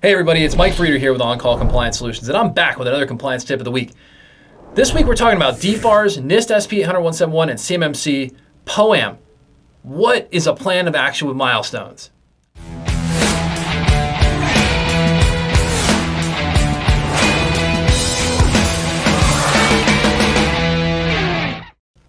Hey everybody, it's Mike Frieder here with On-Call Compliance Solutions, and I'm back with another compliance tip of the week. This week we're talking about DFARS, NIST SP 80171, and CMMC POAM. What is a plan of action with milestones?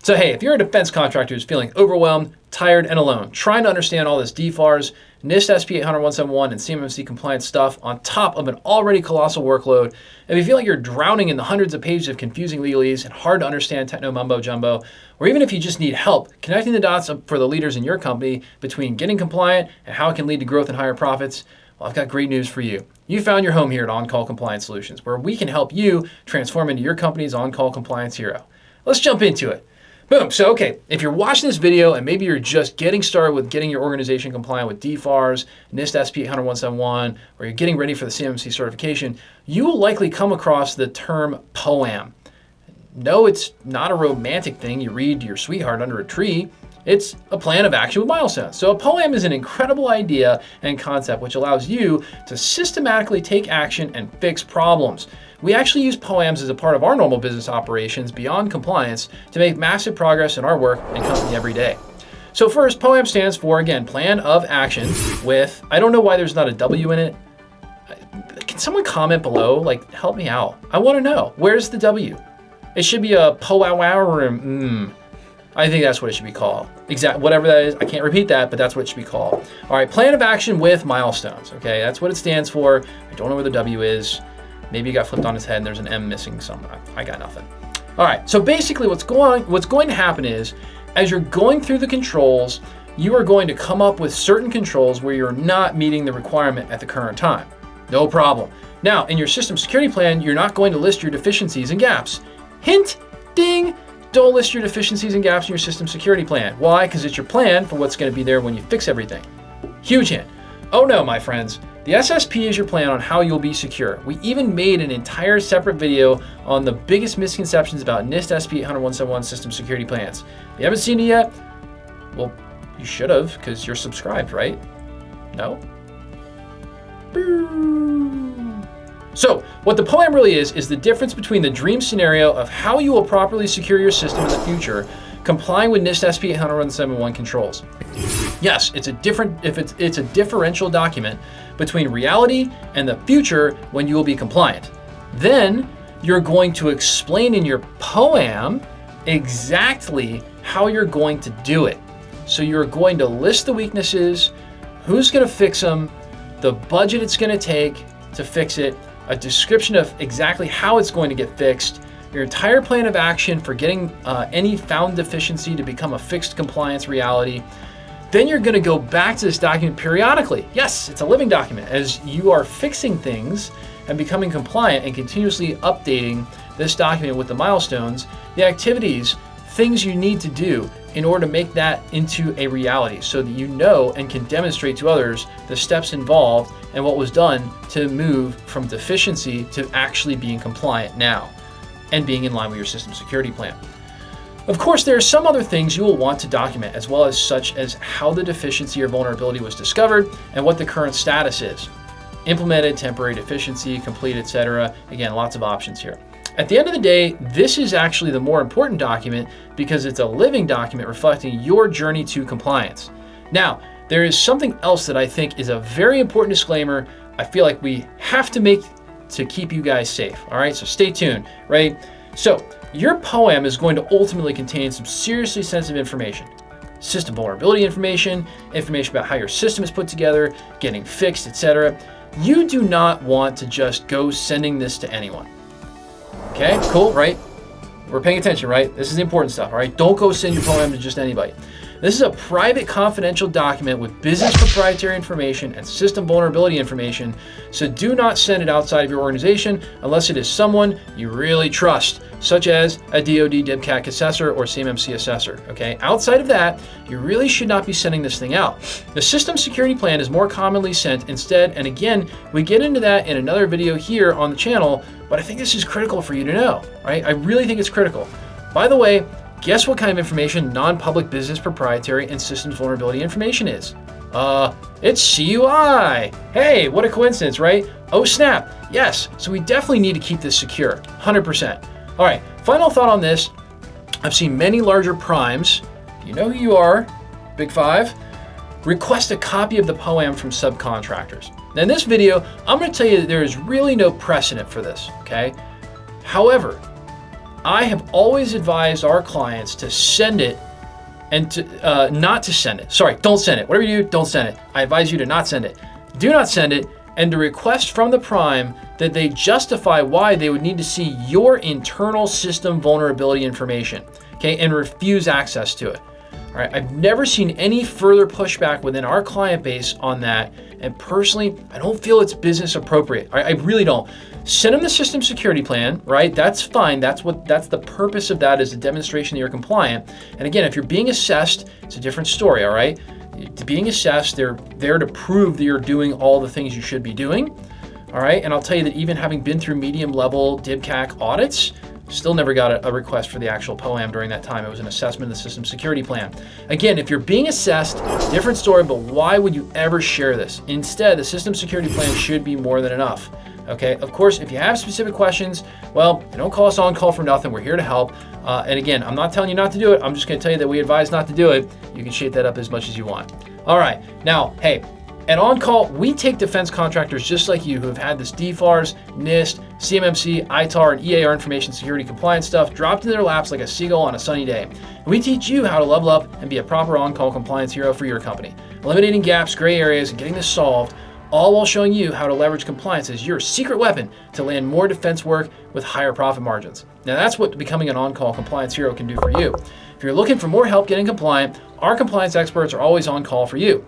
So hey, if you're a defense contractor who's feeling overwhelmed, tired, and alone, trying to understand all this DFARS, NIST SP 80171, and CMMC compliance stuff on top of an already colossal workload, if you feel like you're drowning in the hundreds of pages of confusing legalese and hard to understand techno mumbo jumbo, or even if you just need help connecting the dots for the leaders in your company between getting compliant and how it can lead to growth and higher profits, well, I've got great news for you. You found your home here at On-Call Compliance Solutions, where we can help you transform into your company's on-call compliance hero. Let's jump into it. Boom. So, okay, if you're watching this video and maybe you're just getting started with getting your organization compliant with DFARS, NIST SP 80171, or you're getting ready for the CMMC certification, you will likely come across the term POAM. No, it's not a romantic thing you read to your sweetheart under a tree. It's a plan of action with milestones. So a POAM is an incredible idea and concept which allows you to systematically take action and fix problems. We actually use POAMs as a part of our normal business operations beyond compliance to make massive progress in our work and company every day. So first, POAM stands for, again, plan of action with, I don't know why there's not a W in it. Can someone comment below? Like, help me out. I want to know. Where's the W? It should be a poa&m. I think that's what it should be called. Whatever that is, I can't repeat that, but that's what it should be called. All right, plan of action with milestones. Okay, that's what it stands for. I don't know where the W is. Maybe it got flipped on its head and there's an M missing somewhere. I got nothing. All right, so basically what's going to happen is, as you're going through the controls, you are going to come up with certain controls where you're not meeting the requirement at the current time. No problem. Now, in your system security plan, you're not going to list your deficiencies and gaps. Hint, ding, don't list your deficiencies and gaps in your system security plan. Why? Because it's your plan for what's going to be there when you fix everything. Huge hint. Oh no, my friends. The SSP is your plan on how you'll be secure. We even made an entire separate video on the biggest misconceptions about NIST SP 80171 system security plans. If you haven't seen it yet, well, you should have, because you're subscribed, right? No? So what the POAM really is the difference between the dream scenario of how you will properly secure your system in the future, complying with NIST SP 80171 controls. Yes, it's a differential document between reality and the future when you will be compliant. Then you're going to explain in your POAM exactly how you're going to do it. So you're going to list the weaknesses, who's going to fix them, the budget it's going to take to fix it, a description of exactly how it's going to get fixed, your entire plan of action for getting any found deficiency to become a fixed compliance reality. Then you're going to go back to this document periodically. Yes, it's a living document. As you are fixing things and becoming compliant and continuously updating this document with the milestones, the activities, things you need to do in order to make that into a reality so that you know and can demonstrate to others the steps involved and what was done to move from deficiency to actually being compliant now and being in line with your system security plan. Of course, there are some other things you will want to document, as well as such as how the deficiency or vulnerability was discovered and what the current status is. Implemented, temporary deficiency, complete, etc. Again, lots of options here. At the end of the day, this is actually the more important document because it's a living document reflecting your journey to compliance. Now, there is something else that I think is a very important disclaimer I feel like we have to make to keep you guys safe. All right, so stay tuned, right? So your POAM is going to ultimately contain some seriously sensitive information. System vulnerability information about how your system is put together, getting fixed, etc. You do not want to just go sending this to anyone. Okay, cool, right? We're paying attention, right? This is the important stuff, all right? Don't go send your POAM to just anybody. This is a private confidential document with business proprietary information and system vulnerability information, so do not send it outside of your organization unless it is someone you really trust, such as a DoD DIBCAC assessor or CMMC assessor, okay? Outside of that, you really should not be sending this thing out. The system security plan is more commonly sent instead, and again, we get into that in another video here on the channel, but I think this is critical for you to know, right? I really think it's critical. By the way, guess what kind of information non-public business proprietary and systems vulnerability information is? It's CUI. Hey, what a coincidence, right? Oh snap, yes. So we definitely need to keep this secure, 100%. All right, final thought on this. I've seen many larger primes, you know who you are, Big Five, request a copy of the POAM from subcontractors. Now in this video, I'm going to tell you that there is really no precedent for this, okay? However, I have always advised our clients to send it and to not to send it. Sorry, don't send it. Whatever you do, don't send it. I advise you to not send it. Do not send it, and to request from the prime that they justify why they would need to see your internal system vulnerability information, okay, and refuse access to it. All right, I've never seen any further pushback within our client base on that, and personally, I don't feel it's business appropriate. I really don't. Send them the system security plan, right? That's fine. That's the purpose of that, is a demonstration that you're compliant. And again, if you're being assessed, it's a different story, all right? Being assessed, they're there to prove that you're doing all the things you should be doing, all right? And I'll tell you that even having been through medium level DIBCAC audits, still never got a request for the actual POAM during that time. It was an assessment of the system security plan. Again, if you're being assessed, different story, but why would you ever share this? Instead, the system security plan should be more than enough. Okay, of course, if you have specific questions, well, don't call us on call for nothing. We're here to help. And again, I'm not telling you not to do it. I'm just going to tell you that we advise not to do it. You can shape that up as much as you want. All right, now, hey, at On Call, we take defense contractors just like you who have had this DFARS, NIST, CMMC, ITAR, and EAR information security compliance stuff dropped in their laps like a seagull on a sunny day. And we teach you how to level up and be a proper on-call compliance hero for your company, eliminating gaps, gray areas, and getting this solved, all while showing you how to leverage compliance as your secret weapon to land more defense work with higher profit margins. Now that's what becoming an on-call compliance hero can do for you. If you're looking for more help getting compliant, our compliance experts are always on call for you.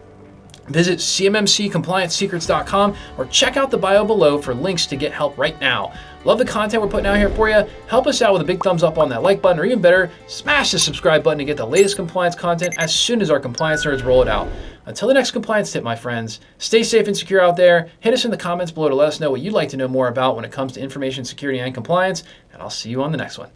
Visit cmmccompliancesecrets.com or check out the bio below for links to get help right now. Love the content we're putting out here for you. Help us out with a big thumbs up on that like button, or even better, smash the subscribe button to get the latest compliance content as soon as our compliance nerds roll it out. Until the next compliance tip, my friends, stay safe and secure out there. Hit us in the comments below to let us know what you'd like to know more about when it comes to information security and compliance, and I'll see you on the next one.